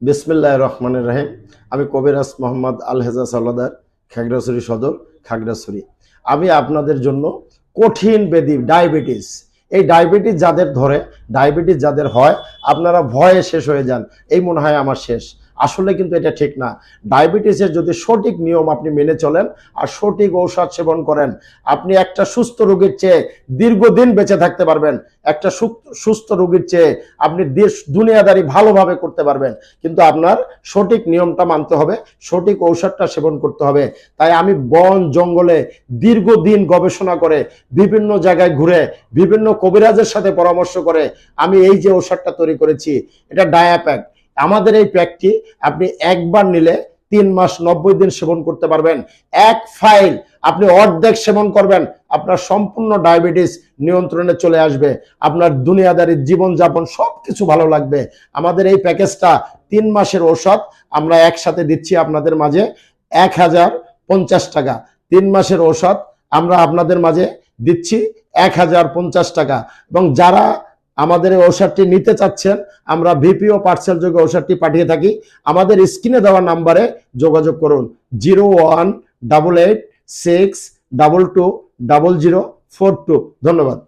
বিসমিল্লাহির রহমানির রহিম। আমি কবিরাজ মোহাম্মদ আল হেজাজ আওলাদার, খাগড়াছড়ি সদর, খাগড়াছড়ি। আমি আপনাদের জন্য কঠিন ব্যাধি ডায়াবেটিস, এই ডায়াবেটিস যাদের ধরে, ডায়াবেটিস যাদের হয়, আপনারা ভয়ে শেষ হয়ে যান, এই মনে হয় আমার শেষ। আসলে কিন্তু এটা ঠিক না। ডায়াবেটিসের যদি সঠিক নিয়ম আপনি মেনে চলেন আর সঠিক ঔষধ সেবন করেন, আপনি একটা সুস্থ রোগীর চেয়ে দীর্ঘদিন বেঁচে থাকতে পারবেন। একটা সুস্থ রোগীর চেয়ে আপনি দেশ দুনিয়াদারি ভালোভাবে করতে পারবেন। কিন্তু আপনার সঠিক নিয়মটা মানতে হবে, সঠিক ঔষধটা সেবন করতে হবে। তাই আমি বন জঙ্গলে দীর্ঘদিন গবেষণা করে, বিভিন্ন জায়গায় ঘুরে, বিভিন্ন কবিরাজের সাথে পরামর্শ করে আমি এই যে ঔষধটা তৈরি করেছি, এটা ডায়াপ্যাক। আমাদের এই প্যাকটি আপনি একবার নিলে 3 মাস 90 দিন সেবন করতে পারবেন। এক ফাইল আপনি অর্ধেক সেবন করবেন, আপনার সম্পূর্ণ ডায়াবেটিস নিয়ন্ত্রণে চলে আসবে। আপনার দুনিয়াদারির জীবনযাপন সবকিছু ভালো লাগবে। আমাদের এই প্যাকেজটা 3 মাসের ঔষধ আমরা একসাথে দিচ্ছি আপনাদের মাঝে 1050 টাকা। 3 মাসের ঔষধ আমরা আপনাদের মাঝে দিচ্ছি 1050 টাকা। এবং যারা আমাদের এই ঔষধটি নিতে চাচ্ছেন, আমরা ভিপিও পার্সেল যোগে ঔষধটি পাঠিয়ে থাকি। আমাদের স্ক্রিনে দেওয়া নাম্বারে যোগাযোগ করুন 0188622042। ধন্যবাদ।